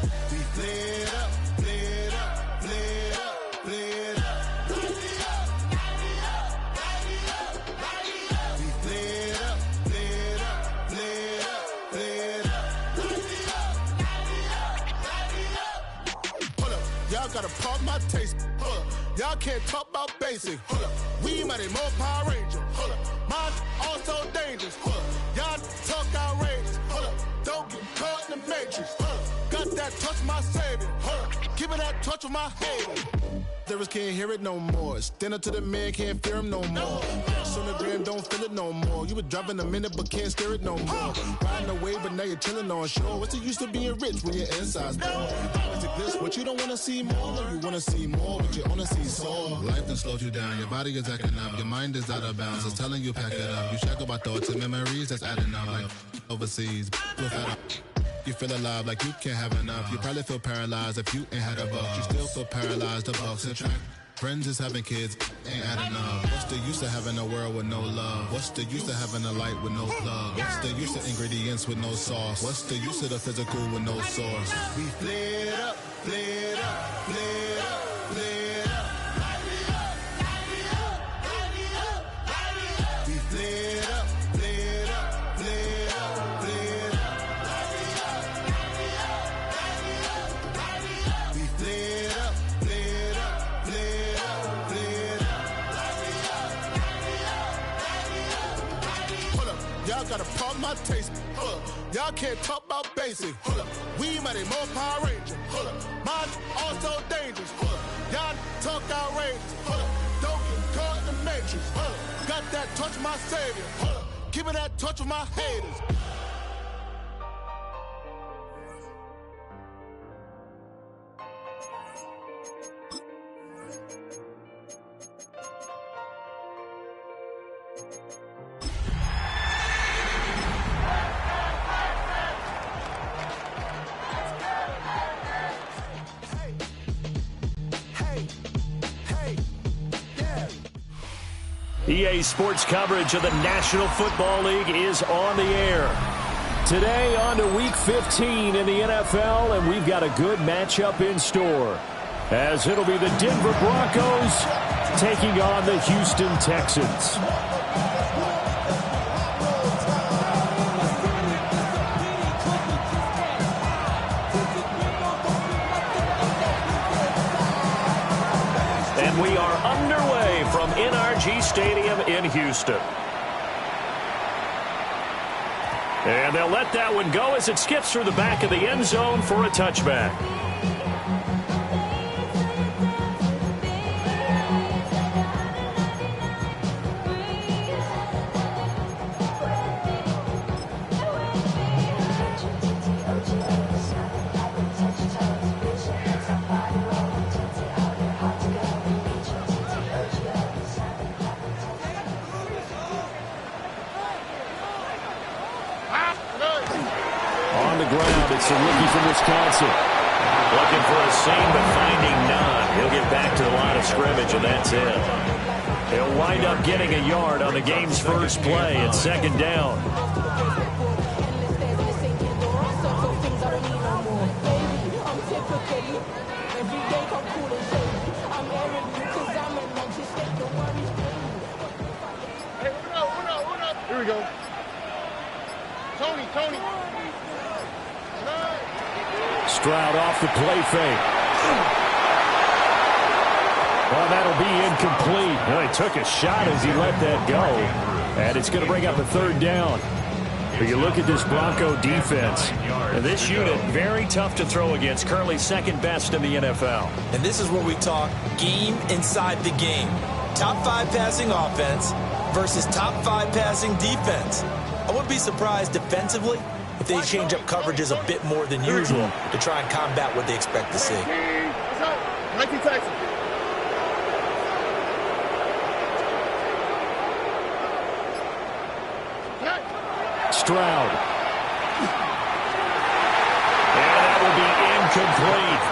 We flared up, flared up, flared up, flared up. We flared up, flared up, flared up, flared up. Hold up, y'all gotta pump my taste. Hold up, y'all can't talk about basic. Hold up, we mighty more Power Ranger. Hold up, mine also dangerous. Hold up, y'all talk outrageous. Hold up, don't get caught in the matrix. Hold up, got that touch my savior. Hold up, give me that touch with my haters. Lyrics can't hear it no more. Stand up to the man, can't fear him no more. On the gram, don't feel it no more. You were driving a minute, but can't steer it no more. Riding away, but now you're chilling on shore. What's the use of being rich when your inside's poor? Is it this, what you don't want to see more? You want to see more, but you only see sore. Life done slowed you down, your body is acting up. Your mind is out of bounds, it's telling you pack it up. You shackle by thoughts and memories that's adding up. Like overseas, you feel alive like you can't have enough. You probably feel paralyzed if you ain't had a buck. You still feel paralyzed, the bucks and track. Friends is having kids, ain't adding up. What's the use of having a world with no love? What's the use of having a light with no plug? What's the use of ingredients with no sauce? What's the use of the physical with no source? We flared up, flared up, flared up, flared up. We flared up, flared up, flared up, flared up. We flared up, flared up, flared up, flared up. Hold up, y'all gotta pump my taste. Hold up, y'all can't talk about basic. Hold up, we mighty more Power Ranger. Hold up, mine also dangerous. Hold up, y'all talk outrageous. Hold up, don't get caught in the matrix. Hold up, got that touch my savior. Hold up, give me that touch with my haters. EA Sports coverage of the National Football League is on the air. Today on to Week 15 in the NFL, and we've got a good matchup in store, as it'll be the Denver Broncos taking on the Houston Texans. And we are underway from NRG Stadium in Houston. And they'll let that one go as it skips through the back of the end zone for a touchback. It's a rookie from Wisconsin. Looking for a seam, but finding none. He'll get back to the line of scrimmage, and that's it. He'll wind up getting a yard on the game's first play at second down. Here we go. Tony. Stroud off the play fake. Well, that'll be incomplete. Well, he took a shot as he let that go. And it's going to bring up a third down. But you look at this Bronco defense. And this unit, very tough to throw against. Currently second best in the NFL. And this is where we talk game inside the game. Top 5 passing offense versus top 5 passing defense. I wouldn't be surprised defensively if they change up coverages a bit more than usual to try and combat what they expect to see. Nike Texas. Stroud. And that will be incomplete.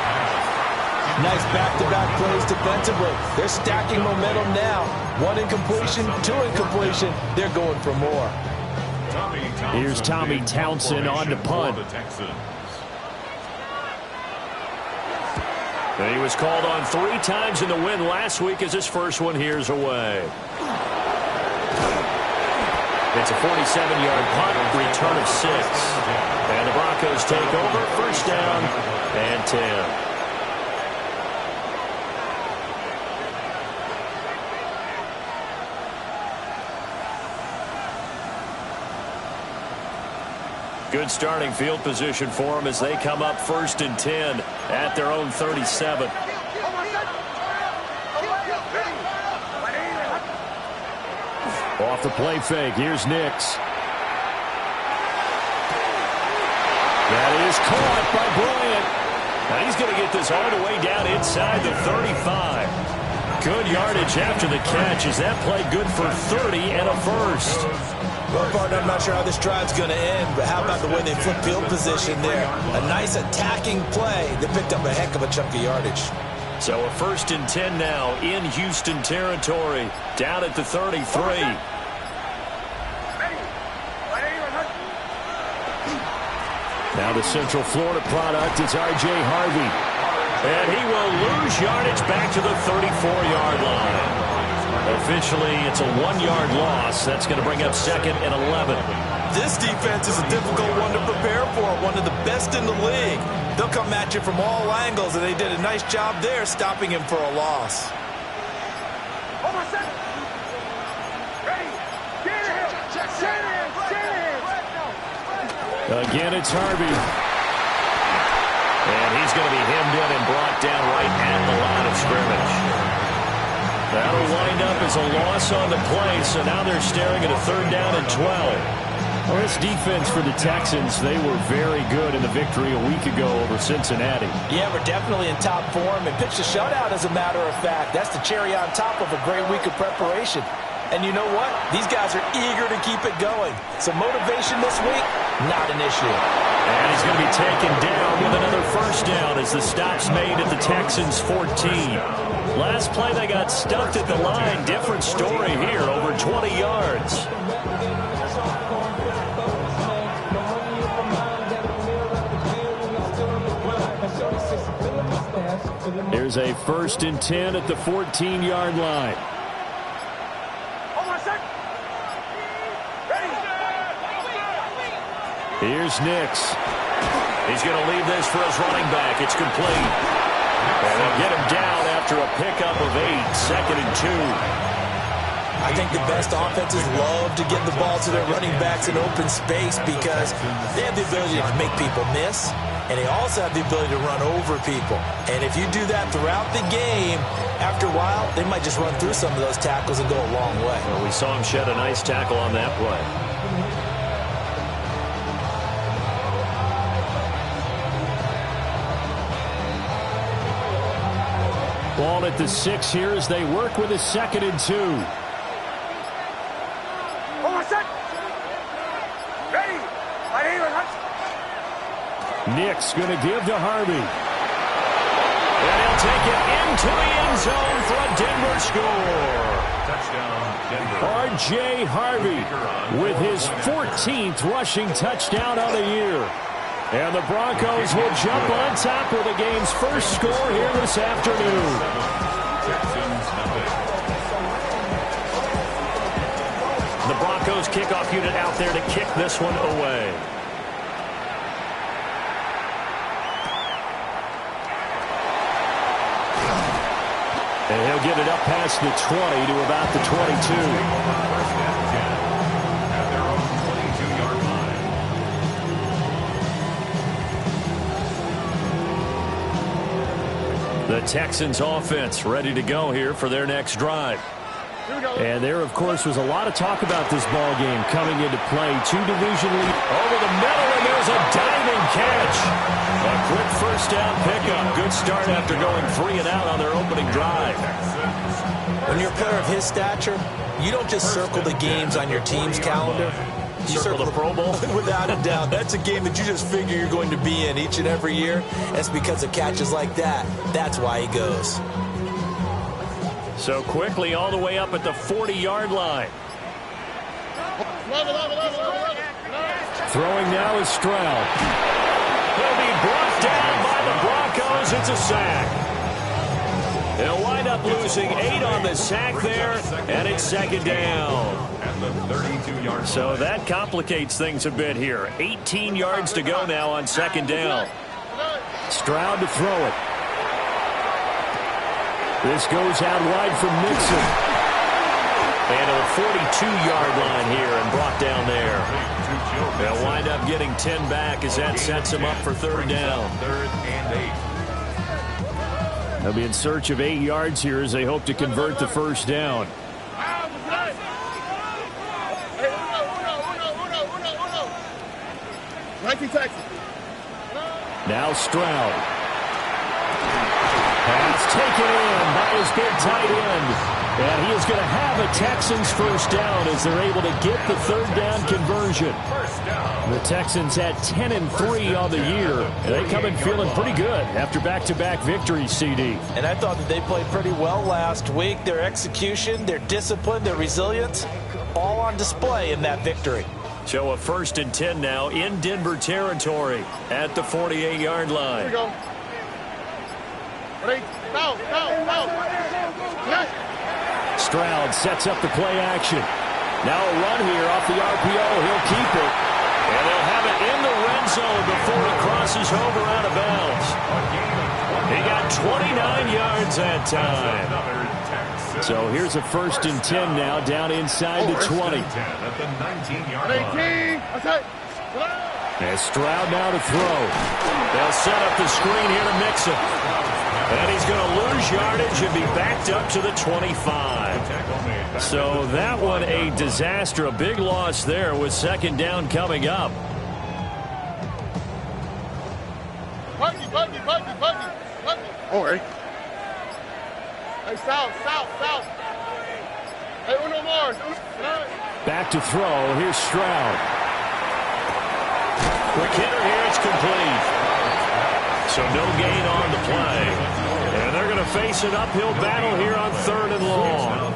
Nice back-to-back plays defensively. They're stacking momentum now. 1 incompletion, 2 incompletion. They're going for more. Here's Tommy Townsend on to punt. He was called on 3 times in the win last week as his first one here's away. It's a 47-yard punt, return of 6. And the Broncos take over, first down and 10. Good starting field position for them as they come up first and 10 at their own 37. Off the play fake, here's Nix. That is caught by Bryant. Now he's going to get this all the way down inside the 35. Good yardage after the catch. Is that play good for 30 and a first? Well, partner, I'm not sure how this drive's going to end, but how about the way they flip field position there? A nice attacking play that picked up a heck of a chunk of yardage. So a first and 10 now in Houston territory, down at the 33. Now the Central Florida product is R.J. Harvey. And he will lose yardage back to the 34-yard line. Officially, it's a 1-yard loss. That's going to bring up second and 11. This defense is a difficult one to prepare for, one of the best in the league. They'll come at you from all angles, and they did a nice job there stopping him for a loss. Again, it's Harvey. And he's going to be hemmed in and brought down right at the line of scrimmage. That'll wind up as a loss on the play, so now they're staring at a third down and 12. Well, this defense for the Texans, they were very good in the victory a week ago over Cincinnati. Yeah, we're definitely in top form and pitched a shutout, as a matter of fact. That's the cherry on top of a great week of preparation. And you know what? These guys are eager to keep it going. So motivation this week, not an issue. And he's going to be taken down with another first down as the stop's made at the Texans' 14. Last play, they got stuffed at the line. Different story here, over 20 yards. Here's a first and 10 at the 14-yard line. Here's Nix. He's going to leave this for his running back. It's complete. And they'll get him down after a pickup of 8, second and 2. I think the best offenses love to give the ball to their running backs in open space because they have the ability to make people miss, and they also have the ability to run over people. And if you do that throughout the game, after a while, they might just run through some of those tackles and go a long way. Well, we saw him shed a nice tackle on that play. Ball at the 6 here as they work with a second and 2. Nix going to give to Harvey. And he'll take it into the end zone for a Denver score. Touchdown, Denver. R.J. Harvey with his 14th rushing touchdown of the year. And the Broncos will jump on top with the game's first score here this afternoon. The Broncos kickoff unit out there to kick this one away. And he'll get it up past the 20 to about the 22. The Texans offense ready to go here for their next drive. And there, of course, was a lot of talk about this ball game coming into play. 2 division lead over the middle, and there's a diving catch. A quick first down pickup. Good start after going 3 and out on their opening drive. When you're a player of his stature, you don't just circle the games on your team's calendar. You circle the Pro Bowl? Without a doubt. That's a game that you just figure you're going to be in each and every year. It's because of catches like that. That's why he goes. So quickly all the way up at the 40-yard line. Throwing now is Stroud. He'll be brought down by the Broncos. It's a sack. up losing 8 on the sack there, and it's second down. At the 32-yard So that complicates things a bit here. 18 yards to go now on second down. Stroud to throw it. This goes out wide from Mixon. And to the 42-yard line here and brought down there. They'll wind up getting 10 back as that sets them up for third down. Third and 8. They'll be in search of 8 yards here as they hope to convert the first down. Now Stroud. Pass taken in by his big tight end. And he is going to have a Texans first down as they're able to get the third down conversion. The Texans had 10-3 on the year. And they come in feeling pretty good after back-to-back victories, CD. And I thought that they played pretty well last week. Their execution, their discipline, their resilience, all on display in that victory. So a 1st and 10 now in Denver territory at the 48-yard line. Here we go. Ready? Foul. Stroud sets up the play action. Now a run here off the RPO. He'll keep it. And they'll have it in the red zone before it crosses over out of bounds. He got 29 yards that time. So here's a 1st and 10 now down inside the 20. At the 19-yard line. And Stroud now to throw. They'll set up the screen here to Mixon. And he's going to lose yardage and be backed up to the 25. So that one a disaster. A big loss there with second down coming up. Buggy. All right. Hey, south. Hey, Uno Mars. Back to throw. Here's Stroud. Quick hitter here. It's complete. So no gain on the play. And they're going to face an uphill battle here on 3rd and long.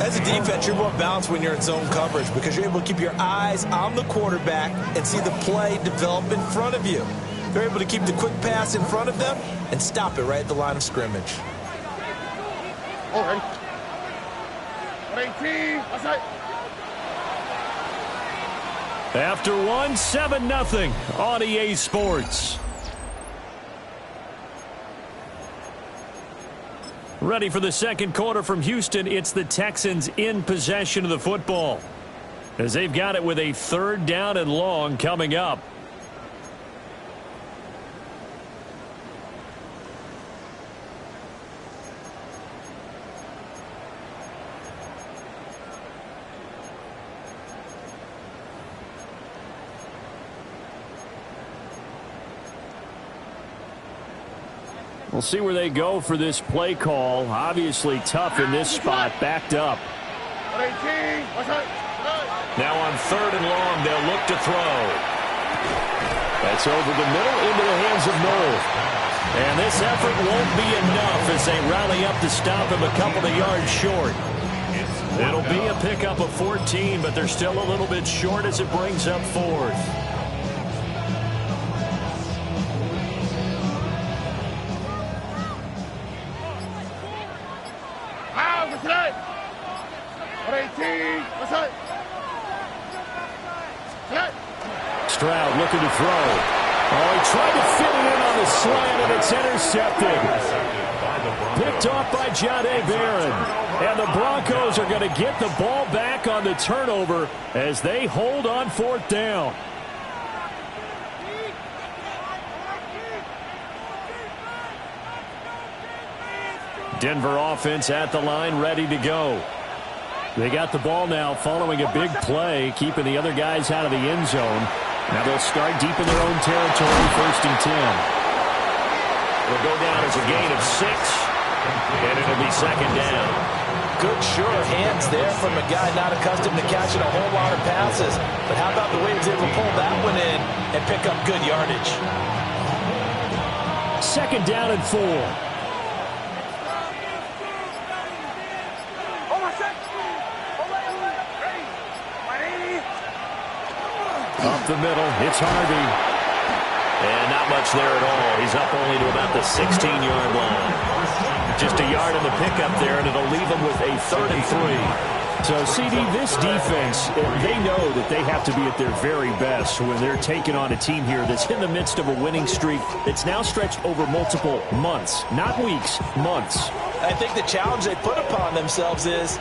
As a defense, you're more balanced when you're in zone coverage because you're able to keep your eyes on the quarterback and see the play develop in front of you. They're able to keep the quick pass in front of them and stop it right at the line of scrimmage. All right. 18. That's it. After one, 7-0 on EA Sports. Ready for the second quarter from Houston. It's the Texans in possession of the football as they've got it with a 3rd down and long coming up. We'll see where they go for this play call. Obviously tough in this spot, backed up. Now on 3rd and long, they'll look to throw. That's over the middle into the hands of Noel. And this effort won't be enough as they rally up to stop him a couple of yards short. It'll be a pickup of 14, but they're still a little bit short as it brings up 4th. Stroud looking to throw. Oh, he tried to fit it in on the slant, and it's intercepted. Picked off by Jahdae Barron. And the Broncos are going to get the ball back on the turnover as they hold on 4th down. Denver offense at the line, ready to go. They got the ball now following a big play, keeping the other guys out of the end zone. Now they'll start deep in their own territory, 1st and 10. It'll go down as a gain of 6, and it'll be second down. Good, sure hands there from a guy not accustomed to catching a whole lot of passes. But how about the way he was able to pull that one in and pick up good yardage? Second down and 4. Up the middle, it's Harvey. And not much there at all. He's up only to about the 16-yard line. Just a yard in the pickup there, and it'll leave them with a 3rd and 3. So, CD, this defense, they know that they have to be at their very best when they're taking on a team here that's in the midst of a winning streak that's now stretched over multiple months, not weeks, months. I think the challenge they put upon themselves is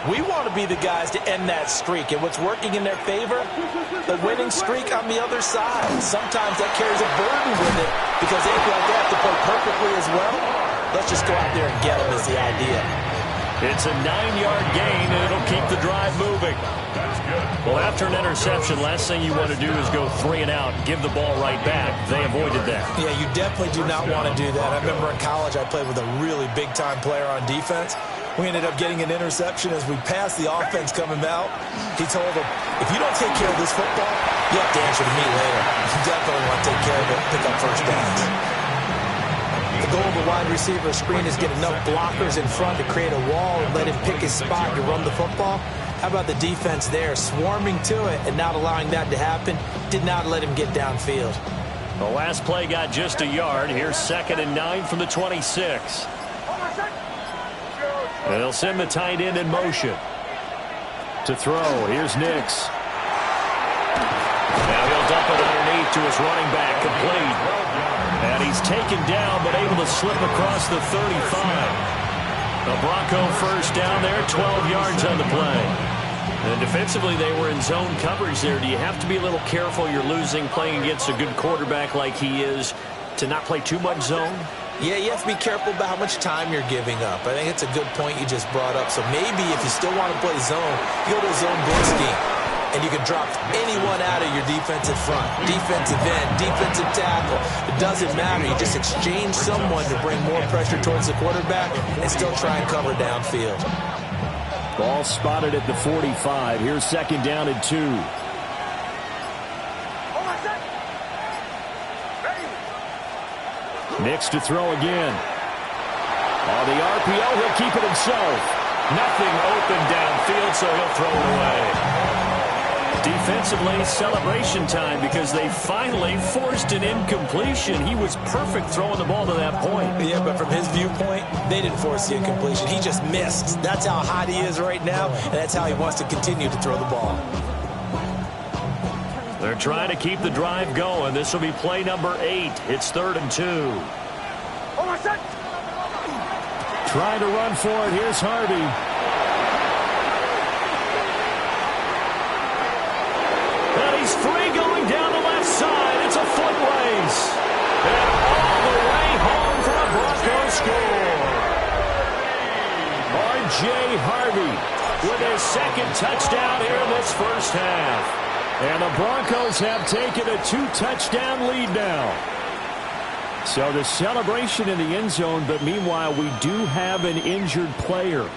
we want to be the guys to end that streak. And what's working in their favor? The winning streak on the other side. Sometimes that carries a burden with it because they feel like they have to play perfectly as well. Let's just go out there and get them is the idea. It's a 9-yard gain, and it'll keep the drive moving. Well, after an interception, last thing you want to do is go 3 and out, give the ball right back. They avoided that. Yeah, you definitely do not want to do that. I remember in college I played with a really big-time player on defense. We ended up getting an interception as we passed the offense coming out. He told him, if you don't take care of this football, you have to answer to me later. You definitely want to take care of it, pick up first downs. The goal of the wide receiver screen is get enough blockers in front to create a wall and let him pick his spot to run the football. How about the defense there, swarming to it and not allowing that to happen? Did not let him get downfield. The last play got just a yard. Here's 2nd and 9 from the 26. And they'll send the tight end in motion. To throw, here's Nix. Now he'll dump it underneath to his running back, complete. And he's taken down, but able to slip across the 35. The Bronco first down there, 12 yards on the play. And defensively, they were in zone coverage there. Do you have to be a little careful? You're losing, playing against a good quarterback like he is, to not play too much zone? Yeah, you have to be careful about how much time you're giving up. I think it's a good point you just brought up. So maybe if you still want to play zone, you go to a zone blitz scheme. And you can drop anyone out of your defensive front, defensive end, defensive tackle. It doesn't matter. You just exchange someone to bring more pressure towards the quarterback and still try and cover downfield. Ball spotted at the 45. Here's 2nd down and 2. Nix to throw again. On the RPO, he'll keep it himself. Nothing open downfield, so he'll throw it away. Defensively, celebration time because they finally forced an incompletion. He was perfect throwing the ball to that point. Yeah, but from his viewpoint, they didn't force the incompletion. He just missed. That's how hot he is right now, and that's how he wants to continue to throw the ball. They're trying to keep the drive going. This will be play number 8. It's 3rd and 2. Trying to run for it. Here's Harvey. He's free going down the left side. It's a foot race. And all the way home for a Bronco score. R.J. Harvey with his 2nd touchdown here in this first half. And the Broncos have taken a 2-touchdown lead now. So the celebration in the end zone, but meanwhile we do have an injured player.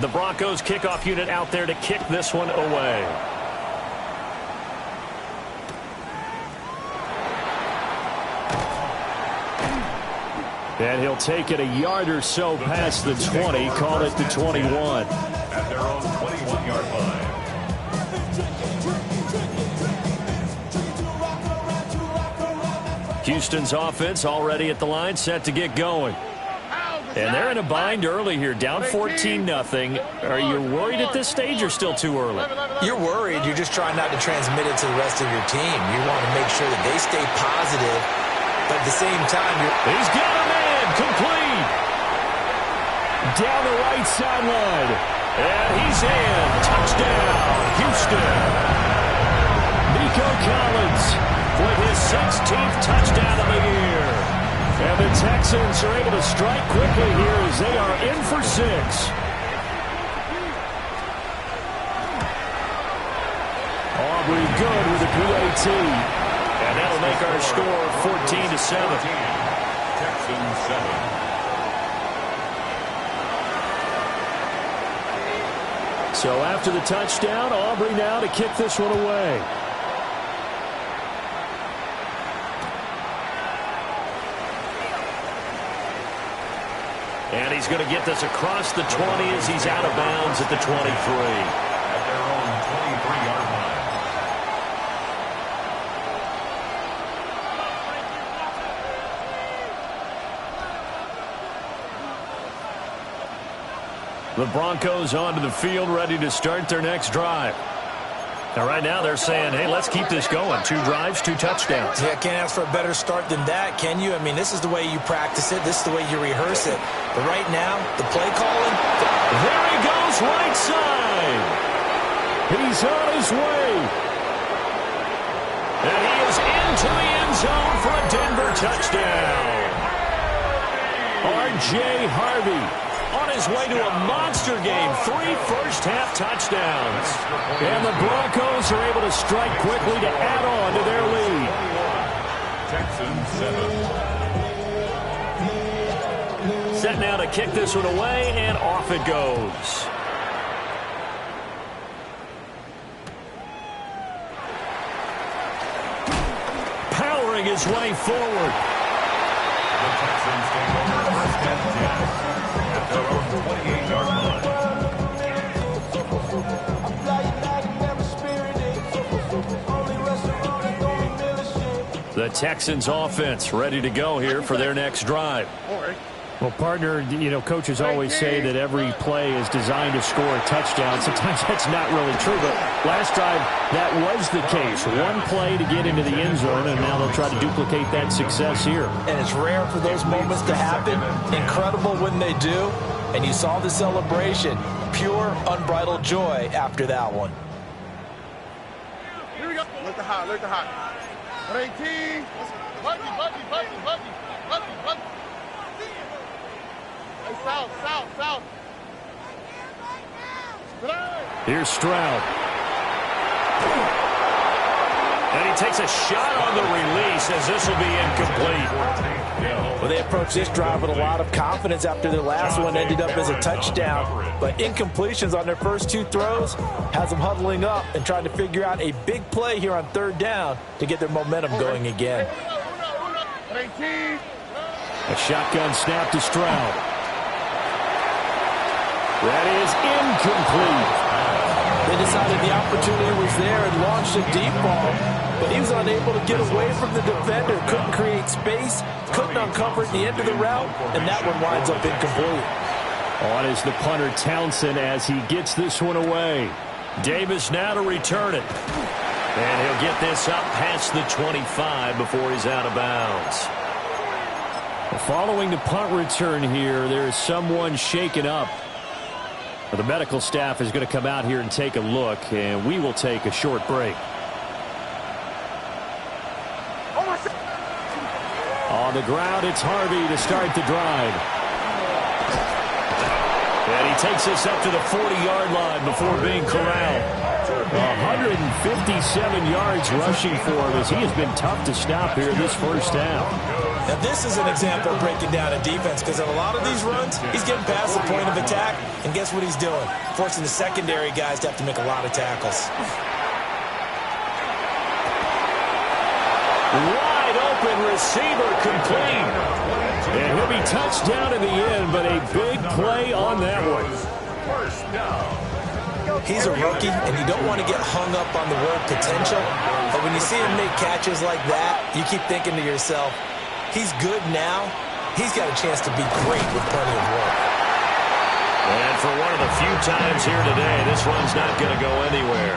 The Broncos kickoff unit out there to kick this one away. And he'll take it a yard or so past the 20, call it the 21. At their own 21-yard line. Houston's offense already at the line, set to get going. And they're in a bind early here, down 14-0. Are you worried at this stage or still too early? You're worried. You're just trying not to transmit it to the rest of your team. You want to make sure that they stay positive, but at the same time, he's got a man, complete. Down the right sideline. And he's in. Touchdown, Houston. Nico Collins with his 16th touchdown of the year. And the Texans are able to strike quickly here as they are in for 6. Aubrey good with the PAT. And that'll make our score 14-7. Texans 7. So after the touchdown, Aubrey now to kick this one away. And he's going to get this across the 20 as he's out of bounds at the 23. At their own 23-yard line. The Broncos onto the field, ready to start their next drive. Now, right now, they're saying, hey, let's keep this going. 2 drives, 2 touchdowns. Yeah, can't ask for a better start than that, can you? I mean, this is the way you practice it. This is the way you rehearse it. But right now, the play calling. There he goes, right side. He's on his way. And he is into the end zone for a Denver touchdown. R.J. Harvey on his way to a monster game. 3 first-half touchdowns. And the Broncos are able to strike quickly to add on to their lead. Texans 7. Set now to kick this one away, and off it goes. Powering his way forward. The Texans take over first and 10 at their own 28-yard line. The Texans offense ready to go here for their next drive. Well, partner, you know, coaches always say that every play is designed to score a touchdown. Sometimes that's not really true, but last drive that was the case. 1 play to get into the end zone, and now they'll try to duplicate that success here. And it's rare for those moments to happen. Incredible when they do. And you saw the celebration. Pure, unbridled joy after that one. Here we go. Look the hot, look the hot. 118. Buggy. Hey, south. Here's Stroud. And he takes a shot on the release as this will be incomplete. Well, they approached this drive with a lot of confidence after their last one ended up as a touchdown. But incompletions on their first 2 throws has them huddling up and trying to figure out a big play here on 3rd down to get their momentum going again. A shotgun snap to Stroud. That is incomplete. They decided the opportunity was there and launched a deep ball, but he was unable to get away from the defender, couldn't create space, couldn't uncover the end of the route, and that one winds up incomplete. On is the punter Townsend as he gets this one away. Davis now to return it. And he'll get this up past the 25 before he's out of bounds. Following the punt return here, there is someone shaken up. The medical staff is going to come out here and take a look, and we will take a short break. On the ground, it's Harvey to start the drive. And he takes this up to the 40-yard line before being corralled. 157 yards rushing for him as he has been tough to stop here this first half. Now, this is an example of breaking down a defense because in a lot of these runs, he's getting past the point of attack, and guess what he's doing? Forcing the secondary guys to have to make a lot of tackles. Wide open receiver complete. And he'll be touched down in the end, but a big play on that one. First down. He's a rookie, and you don't want to get hung up on the word potential, but when you see him make catches like that, you keep thinking to yourself, he's good now. He's got a chance to be great with plenty of work. And for one of the few times here today, this run's not going to go anywhere.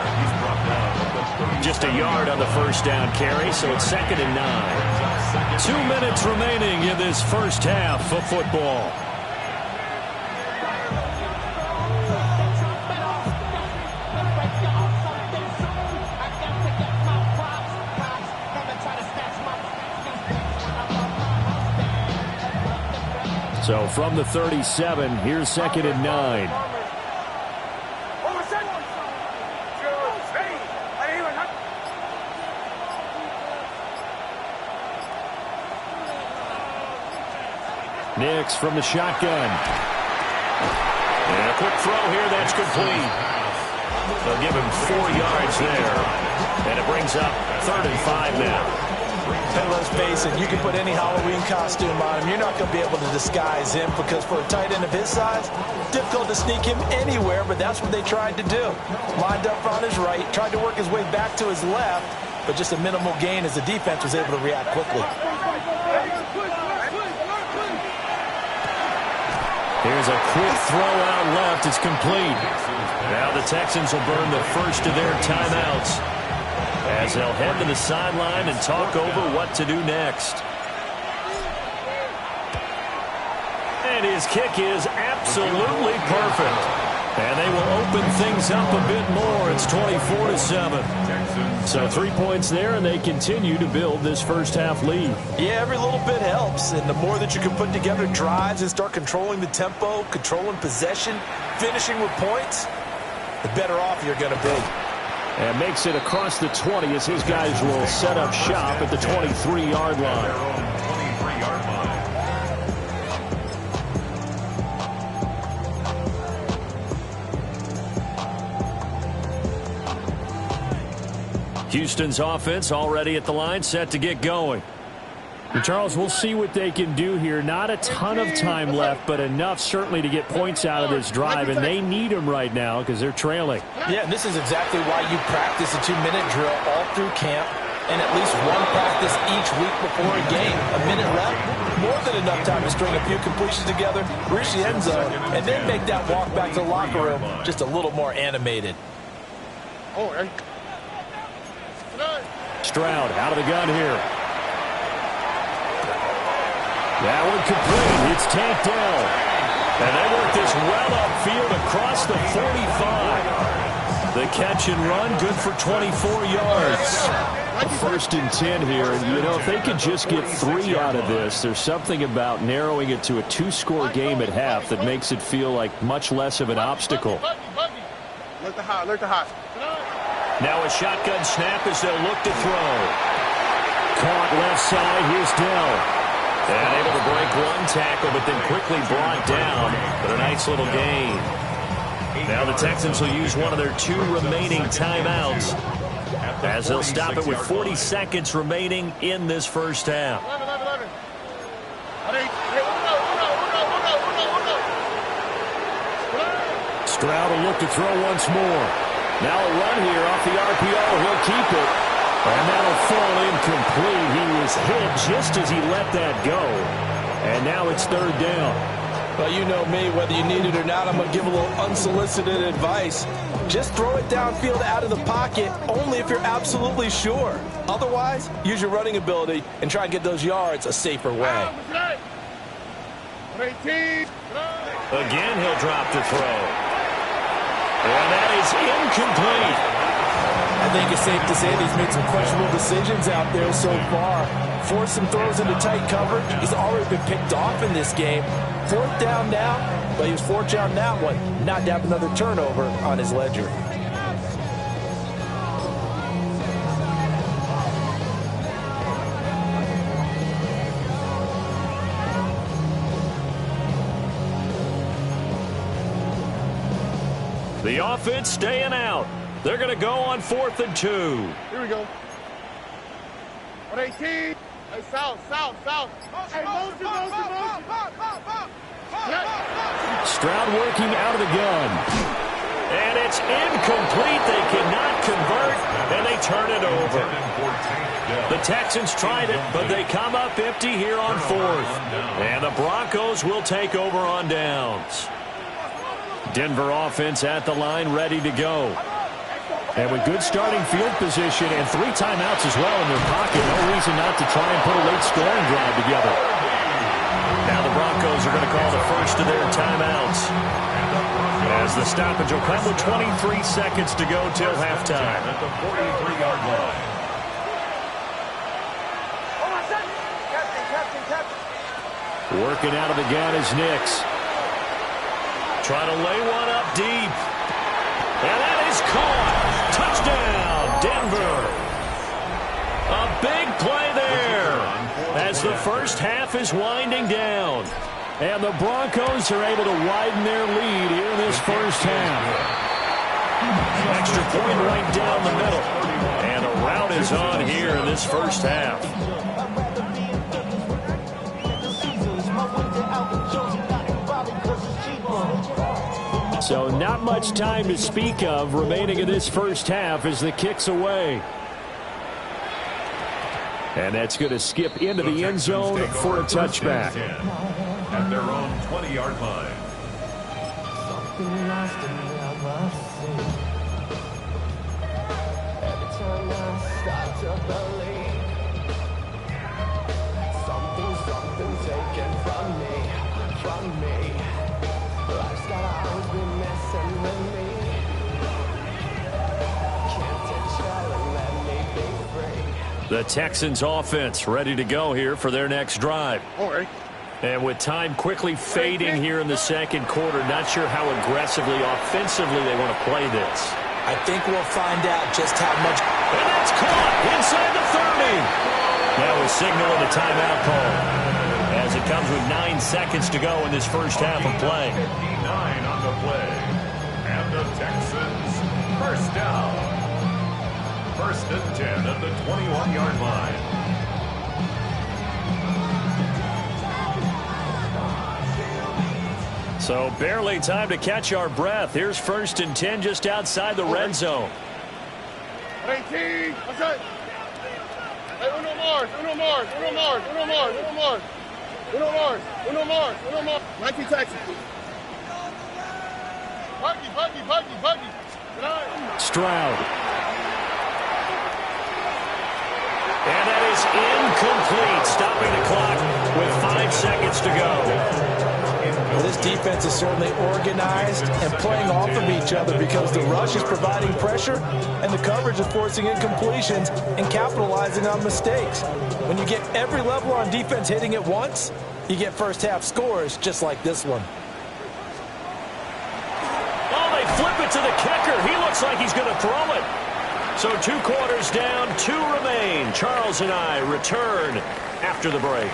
Just a yard on the first down carry, so it's 2nd and 9. 2 minutes remaining in this first half of football. So from the 37, here's 2nd and 9. Nix from the shotgun. And a quick throw here, that's complete. They'll give him 4 yards there. And it brings up 3rd and 5 now. And let's face it, you can put any Halloween costume on him. You're not going to be able to disguise him because for a tight end of his size, difficult to sneak him anywhere, but that's what they tried to do. Lined up on his right, tried to work his way back to his left, but just a minimal gain as the defense was able to react quickly. Here's a quick throw out left. It's complete. Now the Texans will burn the first of their timeouts as they'll head to the sideline and talk over what to do next. And his kick is absolutely perfect. And they will open things up a bit more. It's 24-7. So 3 points there, and they continue to build this first half lead. Yeah, every little bit helps. And the more that you can put together drives and start controlling the tempo, controlling possession, finishing with points, the better off you're going to be. And makes it across the 20 as his guys will set up shop at the 23-yard line. Houston's offense already at the line, set to get going. And Charles, we'll see what they can do here. Not a ton of time left, but enough certainly to get points out of this drive, and they need them right now because they're trailing. Yeah, and this is exactly why you practice a 2-minute drill all through camp and at least one practice each week before a game. A minute left, more than enough time to string a few completions together, reach the end zone, and then make that walk back to the locker room just a little more animated. Stroud out of the gun here. That one complete. It's tanked down. And they work this well upfield across the 45. The catch and run, good for 24 yards. First and 10 here. And, you know, if they could just get 3 out of this, there's something about narrowing it to a 2-score game at half that makes it feel like much less of an obstacle. Look the hot. Now a shotgun snap as they'll look to throw. Caught left side. Here's Dell. And able to break one tackle, but then quickly brought down. But a nice little gain. Now the Texans will use one of their 2 remaining timeouts as they'll stop it with 40 seconds remaining in this first half. Stroud will look to throw once more. Now a run here off the RPO. He'll keep it. And that'll fall incomplete. He was hit just as he let that go. And now it's 3rd down. Well, you know me. Whether you need it or not, I'm going to give a little unsolicited advice. Just throw it downfield out of the pocket only if you're absolutely sure. Otherwise, use your running ability and try and get those yards a safer way. Again, he'll drop to throw. And that is incomplete. I think it's safe to say that he's made some questionable decisions out there so far. Forced some throws into tight coverage. He's already been picked off in this game. 4th down now, but he was forced down that one. Not to have another turnover on his ledger. The offense staying out. They're going to go on 4th and 2. Here we go. 118. Hey, south. Hey, motion. Stroud working out of the gun. And it's incomplete. They cannot convert, and they turn it over. The Texans tried it, but they come up empty here on 4th. And the Broncos will take over on downs. Denver offense at the line, ready to go. And with good starting field position and 3 timeouts as well in their pocket, no reason not to try and put a late scoring drive together. Now the Broncos are going to call the first of their timeouts, as the stoppage will come with 23 seconds to go till halftime. At the 43-yard line. Working out of the gun is Nix. Trying to lay one up deep. And that is caught. Touchdown, Denver. A big play there as the first half is winding down. And the Broncos are able to widen their lead here in this first half. Extra point right down the middle. And a rout is on here in this first half. So not much time to speak of remaining in this first half as the kick's away. And that's going to skip into the end zone for a touchback. At their own 20-yard line. something lost and never seen. Every time I start to believe something taken from me. Life's gotta always be messing with me. Can't take child and let me be free. The Texans offense ready to go here for their next drive. All right. And with time quickly fading here in the second quarter, not sure how aggressively, offensively they want to play this. I think we'll find out just how much. And that's caught inside the 30. Now a signal and a timeout call as it comes with 9 seconds to go in this first half of play. 59 on the play. And the Texans first down. First and 10 at the 21-yard line. So barely time to catch our breath. Here's first and 10 just outside the red zone. 18. What's that? Hey, uno more. 19 Texas. Buggy. Stroud. And that is incomplete, stopping the clock with 5 seconds to go. Well, this defense is certainly organized and playing off of each other because the rush is providing pressure and the coverage is forcing incompletions and capitalizing on mistakes. When you get every level on defense hitting at once, you get first half scores just like this one. Oh, they flip it to the kicker. He looks like he's going to throw it. So 2 quarters down, 2 remain. Charles and I return after the break.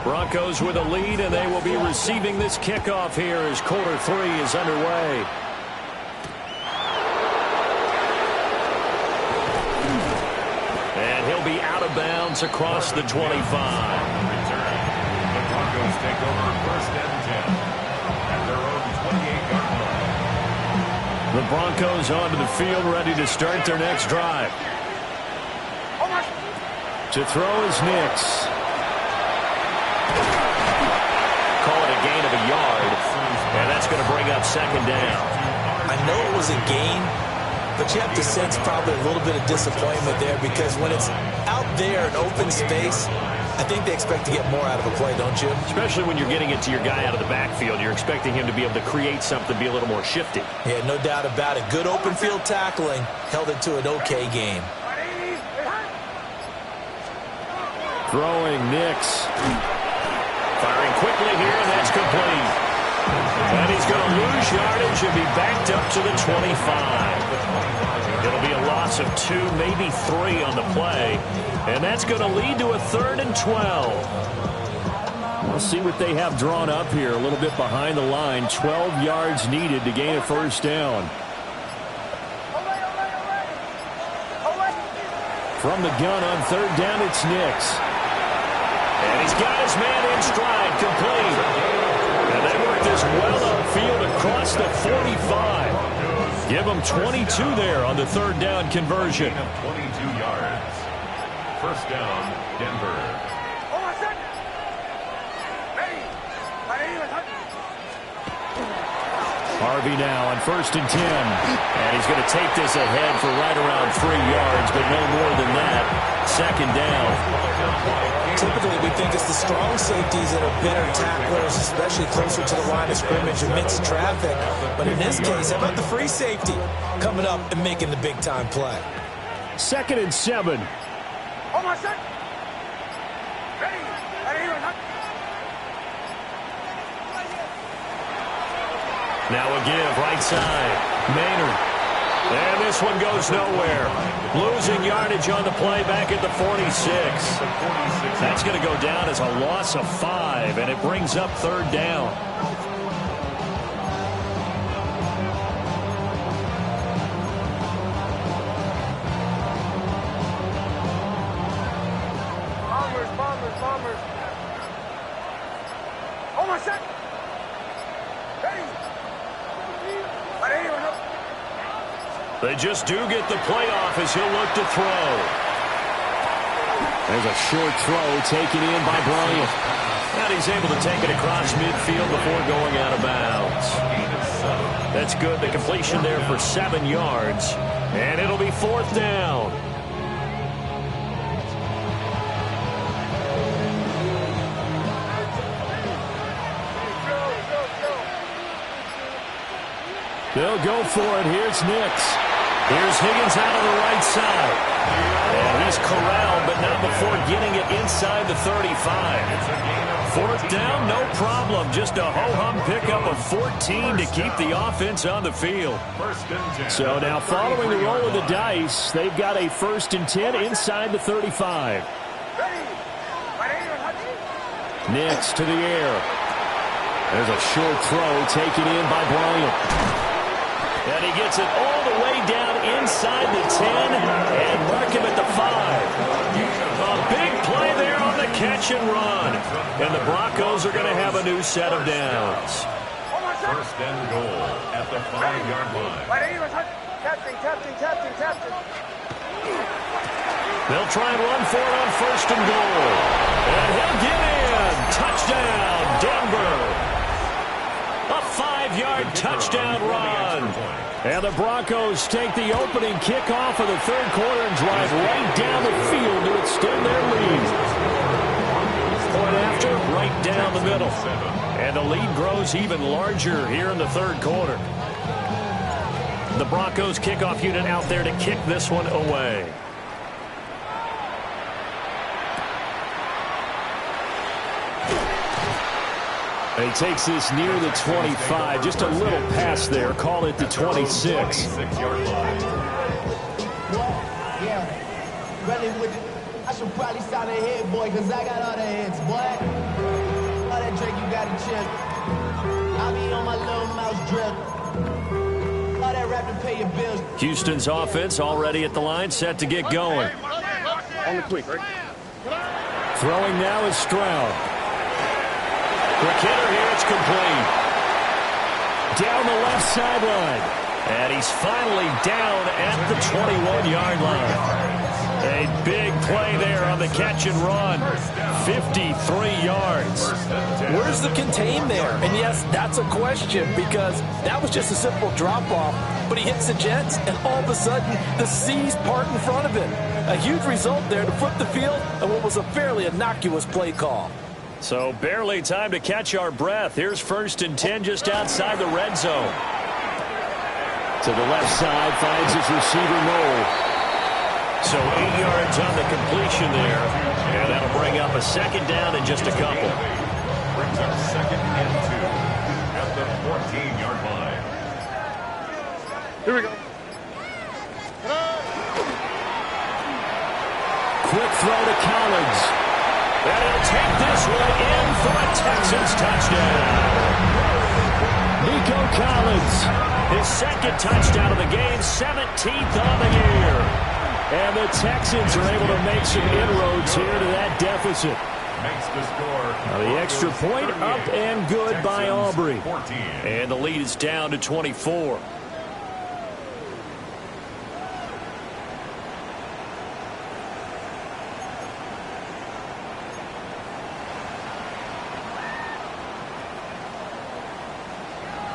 Broncos with a lead, and they will be receiving this kickoff here as quarter 3 is underway. And he'll be out of bounds across the 25. The Broncos take over first and 10 at their own 28-yard line. The Broncos onto the field, ready to start their next drive. To throw is Nix. Call it a gain of a yard, and that's going to bring up second down. I know it was a gain, but you have to sense probably a little bit of disappointment there because when it's out there in open space, I think they expect to get more out of a play, don't you? Especially when you're getting it to your guy out of the backfield. You're expecting him to be able to create something, be a little more shifty. Yeah, no doubt about it. Good open field tackling held it to an okay game. Throwing Nix. Firing quickly here, and that's complete. And he's going to lose yardage and be backed up to the 25. It'll be a loss of 2, maybe 3 on the play. And that's going to lead to a 3rd and 12. We'll see what they have drawn up here. A little bit behind the line. 12 yards needed to gain a first down. From the gun on 3rd down, it's Nix. And he's got his man in stride, complete. And they work this well upfield across the 45. Give them 22 there on the 3rd down conversion. 22 yards. First down, Denver. Harvey now on 1st and 10. And he's going to take this ahead for right around 3 yards, but no more than that. Second down. Typically, we think it's the strong safeties that are better tacklers, especially closer to the line of scrimmage amidst traffic. But in this case, how about the free safety coming up and making the big-time play? 2nd and 7. Now a give, right side. Maynard. And this one goes nowhere. Losing yardage on the play back at the 46. That's going to go down as a loss of 5, and it brings up 3rd down. Bombers. Oh, my shot. Ready. They just do get the playoff as he'll look to throw. There's a short throw taken in by Bryant. And he's able to take it across midfield before going out of bounds. That's good. The completion there for 7 yards. And it'll be 4th down. They'll go for it. Here's Nix. Here's Higgins out on the right side. And he's corralled, but not before getting it inside the 35. 4th down, no problem. Just a ho-hum pickup of 14 to keep the offense on the field. So now following the roll of the dice, they've got a 1st and 10 inside the 35. Nix to the air. There's a short throw taken in by Bryant. And he gets it all the way down inside the 10 and mark him at the 5. A big play there on the catch and run. And the Broncos are going to have a new set of downs. 1st and goal at the 5-yard line. They'll try and run for it on 1st and goal. And he'll get in. Touchdown, Denver. A 5-yard touchdown run. And the Broncos take the opening kickoff of the 3rd quarter and drive right down the field to extend their lead. Point after, right down the middle. And the lead grows even larger here in the 3rd quarter. The Broncos kickoff unit out there to kick this one away. He takes this near the 25, just a little pass there. Call it the 26. I should probably sign a hit, boy, because I got all the hits, boy. All that drink, you got a chip. I be on my little mouse drip. All that rap to pay your bills. Houston's offense already at the line, set to get going. On the quick, right? Throwing now is Stroud. Quick hitter here, it's complete. Down the left sideline. And he's finally down at the 21-yard line. A big play there on the catch and run. 53 yards. Where's the contain there? And yes, that's a question because that was just a simple drop-off. But he hits the Jets, and all of a sudden, the seas part in front of him. A huge result there to flip the field and what was a fairly innocuous play call. So barely time to catch our breath. Here's 1st and 10 just outside the red zone. To the left side, finds his receiver Noel. So 8 yards on the completion there. And that'll bring up a 2nd down in just a couple. Brings up 2nd and 2 at the 14-yard line. Here we go. Quick throw to Collins. And he'll take this one in for a Texans touchdown. Nico Collins, his 2nd touchdown of the game, 17th on the year. And the Texans are able to make some inroads here to that deficit. Makes the score. Now the extra point up and good Texans by Aubrey. 14. And the lead is down to 24.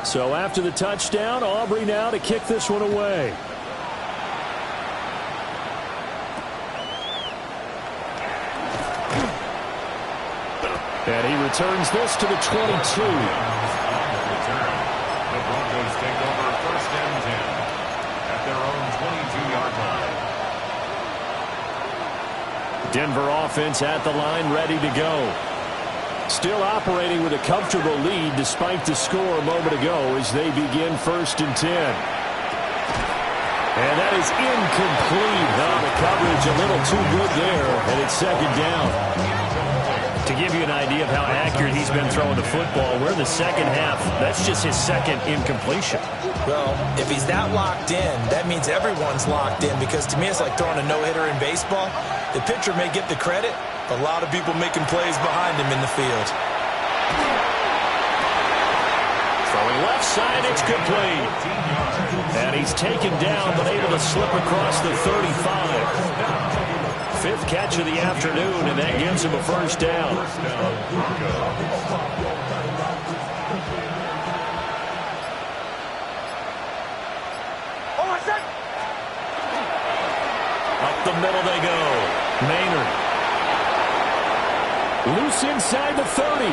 So after the touchdown, Aubrey now to kick this one away. And he returns this to the 22. The Broncos take over 1st and 10 at their own 22-yard line. Denver offense at the line, ready to go. Still operating with a comfortable lead despite the score a moment ago as they begin 1st and 10. And that is incomplete. Oh, the coverage a little too good there, and it's 2nd down. To give you an idea of how accurate he's been throwing the football, we're in the 2nd half. That's just his 2nd incompletion. Well, if he's that locked in, that means everyone's locked in because to me it's like throwing a no-hitter in baseball. The pitcher may get the credit, a lot of people making plays behind him in the field. So Going left side, it's complete. And he's taken down, but able to slip across the 35. Fifth catch of the afternoon, and that gives him a first down. Up the middle they go. Maynard. Loose inside the 30.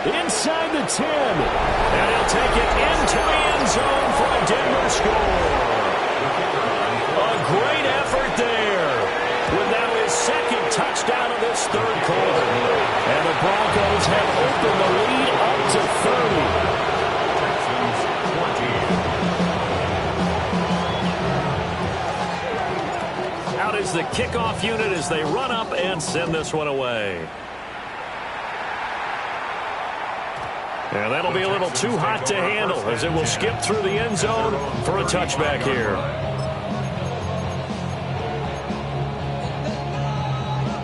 Inside the 10. And he'll take it into the end zone for a Denver score. A great effort there. With now his second touchdown of this third quarter. And the Broncos have opened the lead up to 30. Out is the kickoff unit as they run up and send this one away. And that'll be a little too hot to handle as it will skip through the end zone for a touchback here.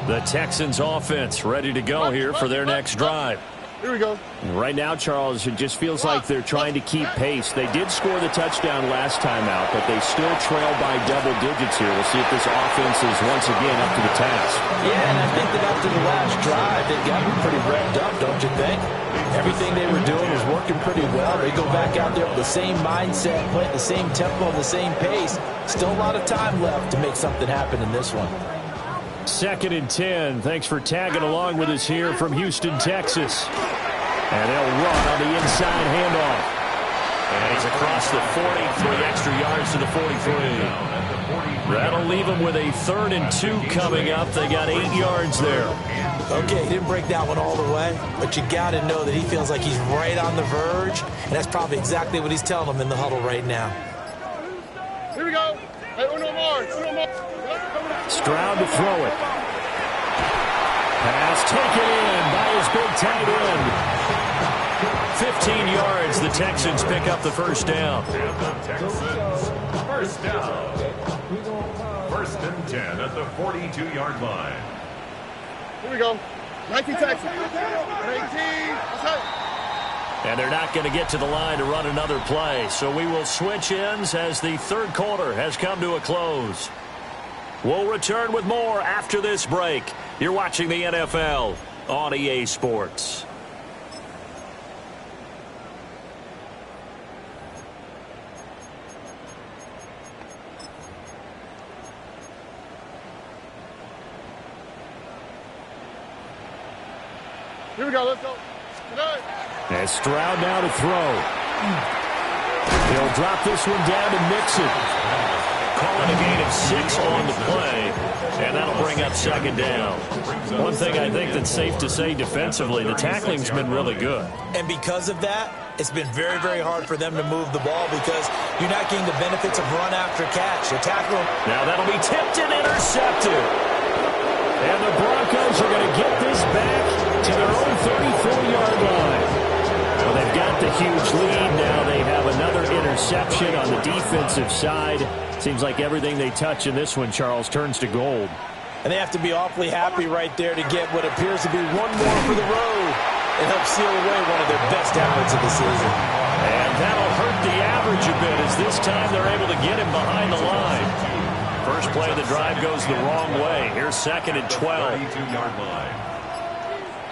The Texans offense ready to go here for their next drive. Here we go. Right now, Charles, it just feels like they're trying to keep pace. They did score the touchdown last time out, but they still trail by double digits here. We'll see if this offense is once again up to the task. Yeah, and I think that after the last drive, they got them pretty revved up, don't you think? Everything they were doing was working pretty well. They go back out there with the same mindset, playing the same tempo, the same pace. Still a lot of time left to make something happen in this one. 2nd and 10. Thanks for tagging along with us here from Houston, Texas. And they'll run on the inside handoff. And he's across the 40, 3 extra yards to the 43. That'll leave them with a 3rd and 2 coming up. They got 8 yards there. Okay, he didn't break that one all the way, but you got to know that he feels like he's right on the verge, and that's probably exactly what he's telling them in the huddle right now. Here we go. Hey, uno more. Stroud to throw it. Pass taken in by his big tight end. 15 yards. The Texans pick up the first down. And the Texans, first down. 1st and 10 at the 42-yard line. Here we go. 19 Texans. 19. That's right. And they're not going to get to the line to run another play. So we will switch ends as the third quarter has come to a close. We'll return with more after this break. You're watching the NFL on EA Sports. Here we go. Let's go. And Stroud now to throw. He'll drop this one down to Mixon. Calling a gain of 6 on the play, and that'll bring up 2nd down. One thing I think that's safe to say defensively, the tackling's been really good. And because of that, it's been very, very hard for them to move the ball because you're not getting the benefits of run after catch. The tackle. Now that'll be tipped and intercepted. And the Broncos are going to get this back to their own 34-yard line. Well, they've got the huge lead. Now they have another interception on the defensive side. Seems like everything they touch in this one, Charles, turns to gold. And they have to be awfully happy right there to get what appears to be one more for the road and help seal away one of their best efforts of the season. And that'll hurt the average a bit as this time they're able to get him behind the line. First play of the drive goes the wrong way. Here's 2nd and 12. 32-yard line.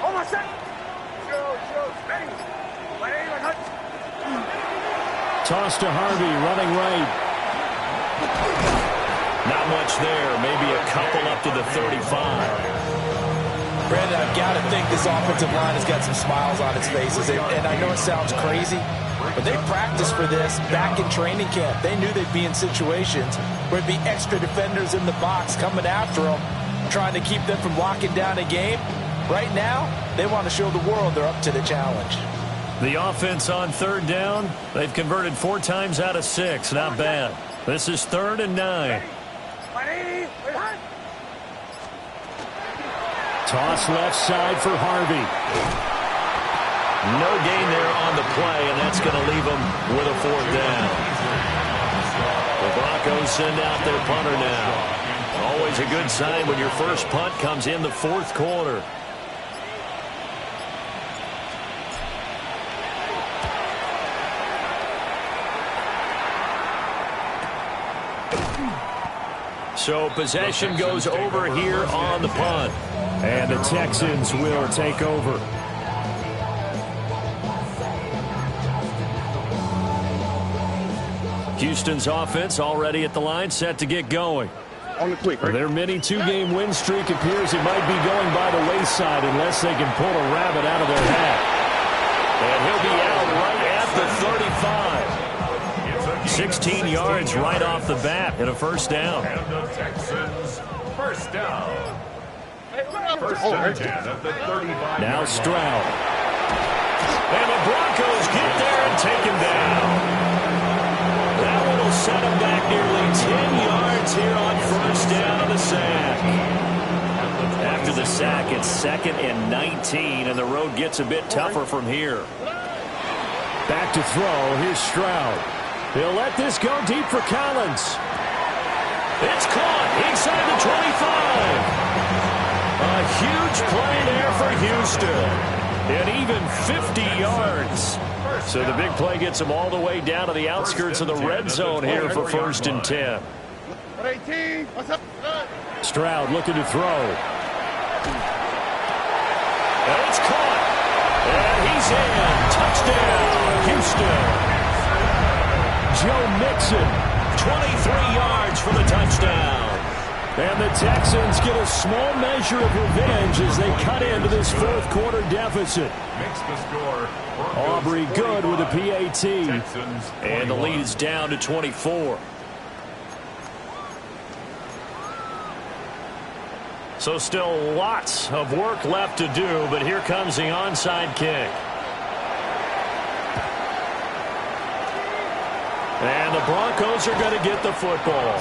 Hold on a second. Toss to Harvey, running right. Not much there. Maybe a couple up to the 35. Brandon, I've got to think this offensive line has got some smiles on its faces. And I know it sounds crazy, but they practiced for this back in training camp. They knew they'd be in situations where there'd be extra defenders in the box coming after them, trying to keep them from locking down a game. Right now, they want to show the world they're up to the challenge. The offense on 3rd down, they've converted 4 times out of 6. Not bad. This is 3rd and 9. Toss left side for Harvey. No gain there on the play, and that's going to leave them with a 4th down. The Broncos send out their punter now. Always a good sign when your first punt comes in the 4th quarter. So possession goes over here on the punt. And the Texans will take over. Houston's offense already at the line, set to get going. On the quick, right? Their mini two-game win streak appears it might be going by the wayside unless they can pull a rabbit out of their hat. And he'll be out right at the 35. 16 yards right off the bat and a first down. And the Texans, first down. First and 10 at the 35. Now Stroud. And the Broncos get there and take him down. That one will set him back nearly 10 yards here on first down of the sack. After the sack, it's 2nd and 19, and the road gets a bit tougher from here. Back to throw. Here's Stroud. He'll let this go deep for Collins. It's caught inside the 25. A huge play there for Houston. And even 50 yards. So the big play gets them all the way down to the outskirts of the red zone here for 1st and 10. 18. What's up? Stroud looking to throw. And it's caught. And he's in. Touchdown, Houston. Joe Mixon, 23 yards for the touchdown. And the Texans get a small measure of revenge as they cut into this 4th quarter deficit. Makes the score. Aubrey good with a PAT. And the lead is down to 24. So still lots of work left to do, but here comes the onside kick. And the Broncos are going to get the football.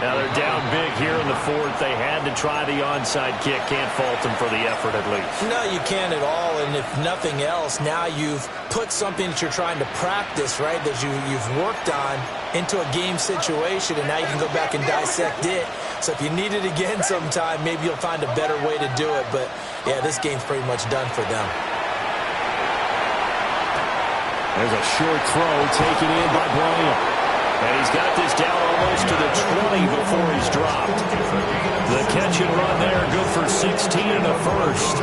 Now they're down big here in the 4th. They had to try the onside kick. Can't fault them for the effort at least. No, you can't at all. And if nothing else, now you've put something that you're trying to practice, right, that you've worked on into a game situation, and now you can go back and dissect it. So if you need it again sometime, maybe you'll find a better way to do it. But, yeah, this game's pretty much done for them. There's a short throw taken in by Bryant. And he's got this down almost to the 20 before he's dropped. The catch and run there, good for 16 and a first.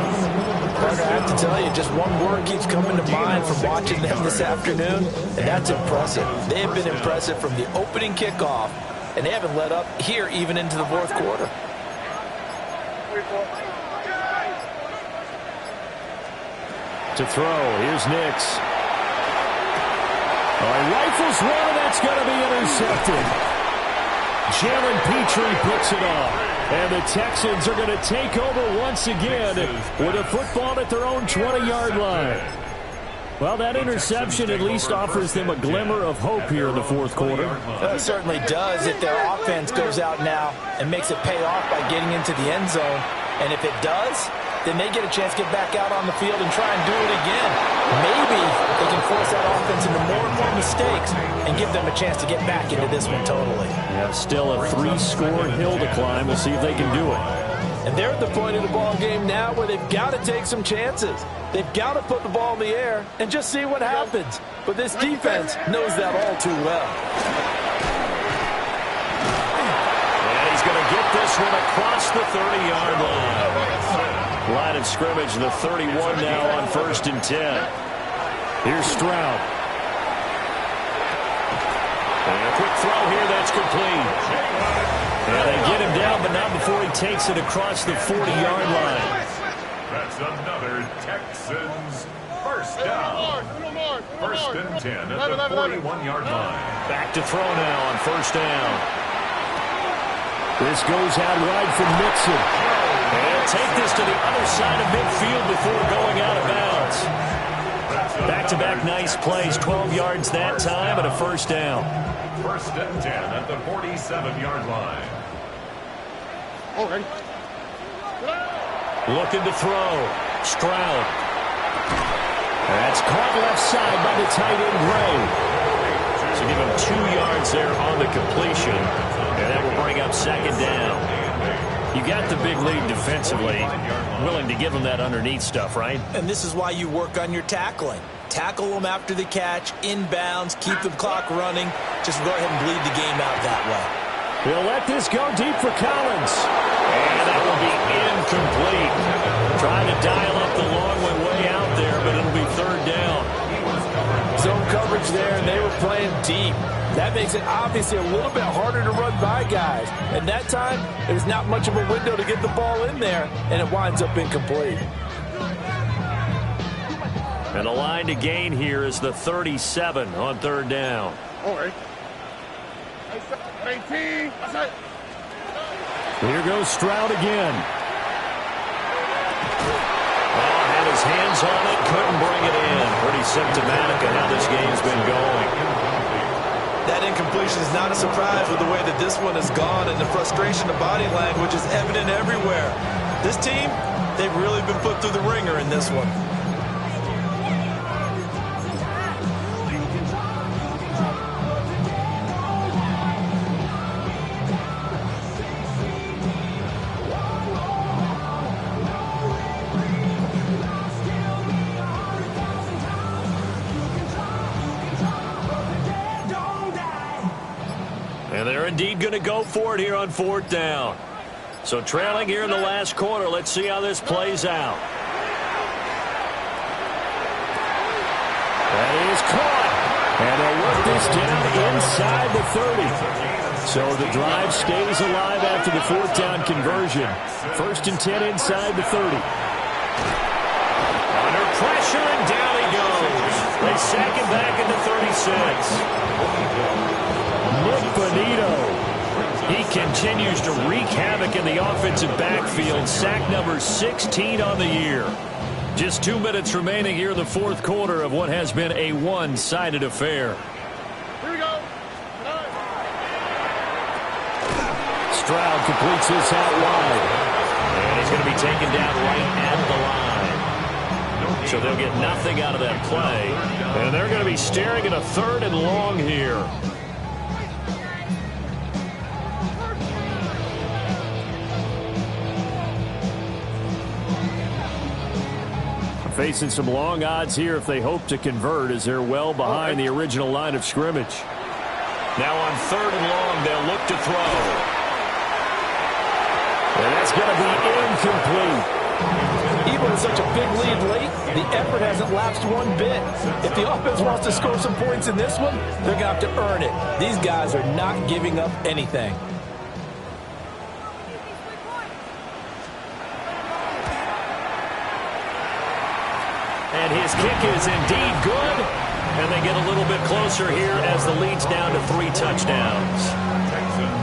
Carter, I have to tell you, just one word keeps coming to mind from watching them this afternoon, and that's impressive. They have been impressive from the opening kickoff, and they haven't let up here even into the 4th quarter. To throw, here's Nix. Rifles one, that's going to be intercepted. Jalen Petrie picks it up. And the Texans are going to take over once again with a football at their own 20-yard line. Well, that interception at least offers them a glimmer of hope here in the 4th quarter. It certainly does if their offense goes out now and makes it pay off by getting into the end zone. And if it does, then they get a chance to get back out on the field and try and do it again. Maybe they can force that offense into more and more mistakes and give them a chance to get back into this one totally. Yeah, still a 3-score hill to climb. We'll see if they can do it. And they're at the point of the ball game now where they've got to take some chances. They've got to put the ball in the air and just see what happens. But this defense knows that all too well. And he's going to get this one across the 30-yard line. Line of scrimmage, the 31 now on 1st and 10. Here's Stroud. And a quick throw here, that's complete. And they get him down, but not before he takes it across the 40-yard line. That's another Texans first down. 1st and 10 at the 41-yard line. Back to throw now on 1st down. This goes out wide for Mixon. And take this to the other side of midfield before going out of bounds. Back-to-back nice plays, 12 yards that time and a 1st down. 1st and 10 at the 47-yard line. Okay. Looking to throw. Stroud. That's caught left side by the tight end, Gray. So give him 2 yards there on the completion. And that will bring up 2nd down. You got the big lead defensively, willing to give them that underneath stuff, right? And this is why you work on your tackling. Tackle them after the catch, inbounds, keep the clock running. Just go ahead and bleed the game out that way. He'll let this go deep for Collins. And that will be incomplete. Trying to dial up the long way out there, but it'll be third down. Zone coverage there, and they were playing deep. That makes it obviously a little bit harder to run by guys. And that time, there's not much of a window to get the ball in there, and it winds up incomplete. And the line to gain here is the 37 on third down. All right. 18. That's it. Here goes Stroud again. Oh, had his hands on it, couldn't bring it in. Pretty symptomatic of how this game's been going. That incompletion is not a surprise with the way that this one has gone, and the frustration of body language is evident everywhere. This team, they've really been put through the ringer in this one. And they're indeed going to go for it here on fourth down. So trailing here in the last quarter. Let's see how this plays out. That is caught. And they'll work this down inside the 30. So the drive stays alive after the fourth down conversion. 1st and 10 inside the 30. Under pressure, and down he goes. They sack him back at the 36. Nick Bonito. He continues to wreak havoc in the offensive backfield. Sack number 16 on the year. Just 2 minutes remaining here in the fourth quarter of what has been a one-sided affair. Here we go. Stroud completes this out wide. And he's going to be taken down right at the line. So they'll get nothing out of that play. And they're going to be staring at a 3rd and long here. Facing some long odds here if they hope to convert, as they're well behind the original line of scrimmage. Now on 3rd and long, they'll look to throw. And that's going to be incomplete. Even with such a big lead late, the effort hasn't lapsed one bit. If the offense wants to score some points in this one, they're going to have to earn it. These guys are not giving up anything. And his kick is indeed good. And they get a little bit closer here as the lead's down to 3 touchdowns.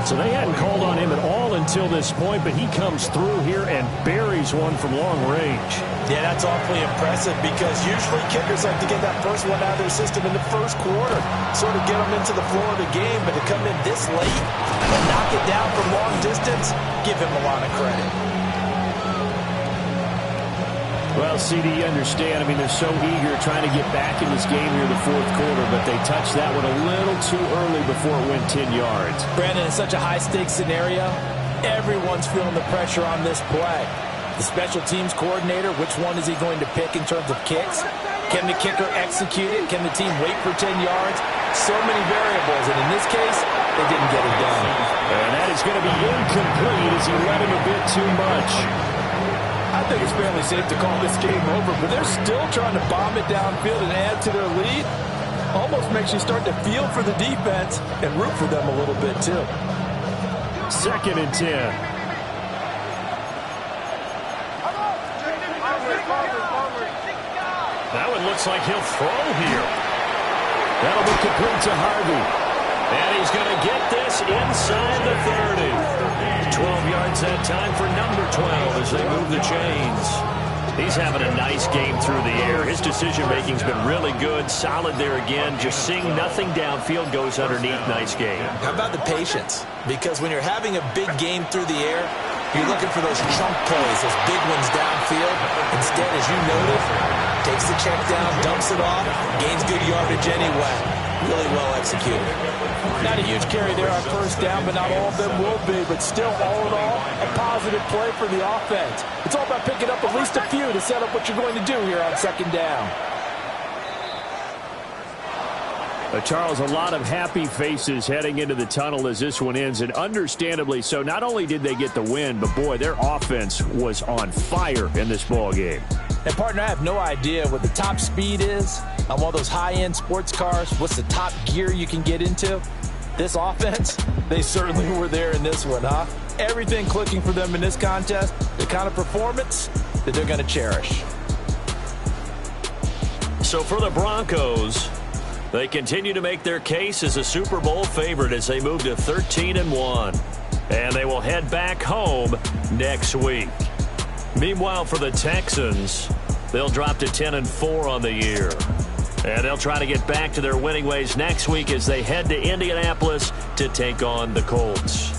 So they hadn't called on him at all until this point, but he comes through here and buries one from long range. Yeah, that's awfully impressive because usually kickers like to get that first one out of their system in the first quarter, sort of get them into the flow of the game, but to come in this late and knock it down from long distance, give him a lot of credit. Well, CD, you understand. I mean, they're so eager trying to get back in this game here in the fourth quarter, but they touched that one a little too early before it went 10 yards. Brandon, it's such a high-stakes scenario. Everyone's feeling the pressure on this play. The special teams coordinator, which one is he going to pick in terms of kicks? Can the kicker execute it? Can the team wait for 10 yards? So many variables, and in this case, they didn't get it done. And that is going to be incomplete as he led him a bit too much. I think it's fairly safe to call this game over, but they're still trying to bomb it downfield and add to their lead. Almost makes you start to feel for the defense and root for them a little bit, too. 2nd and 10. That one looks like he'll throw here. That'll be complete to Harvey. And he's going to get this inside the 30. 12 yards that time for number 12 as they move the chains. He's having a nice game through the air. His decision-making's been really good. Solid there again. Just seeing nothing downfield goes underneath. Nice game. How about the patience? Because when you're having a big game through the air, you're looking for those chunk plays, those big ones downfield. Instead, as you noted, takes the check down, dumps it off, gains good yardage anyway. Really well executed. Not a huge carry there on first down, but not all of them will be. But still, all in all, a positive play for the offense. It's all about picking up at least a few to set up what you're going to do here on 2nd down. Charles, a lot of happy faces heading into the tunnel as this one ends, and understandably so. Not only did they get the win, but, boy, their offense was on fire in this ball game. And, partner, I have no idea what the top speed is on one of those high-end sports cars. What's the top gear you can get into? This offense, they certainly were there in this one, huh? Everything clicking for them in this contest, the kind of performance that they're going to cherish. So for the Broncos, they continue to make their case as a Super Bowl favorite as they move to 13-1. And they will head back home next week. Meanwhile, for the Texans, they'll drop to 10-4 on the year. And they'll try to get back to their winning ways next week as they head to Indianapolis to take on the Colts.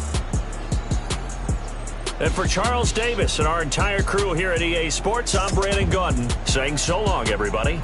And for Charles Davis and our entire crew here at EA Sports, I'm Brandon Gaudin saying so long, everybody.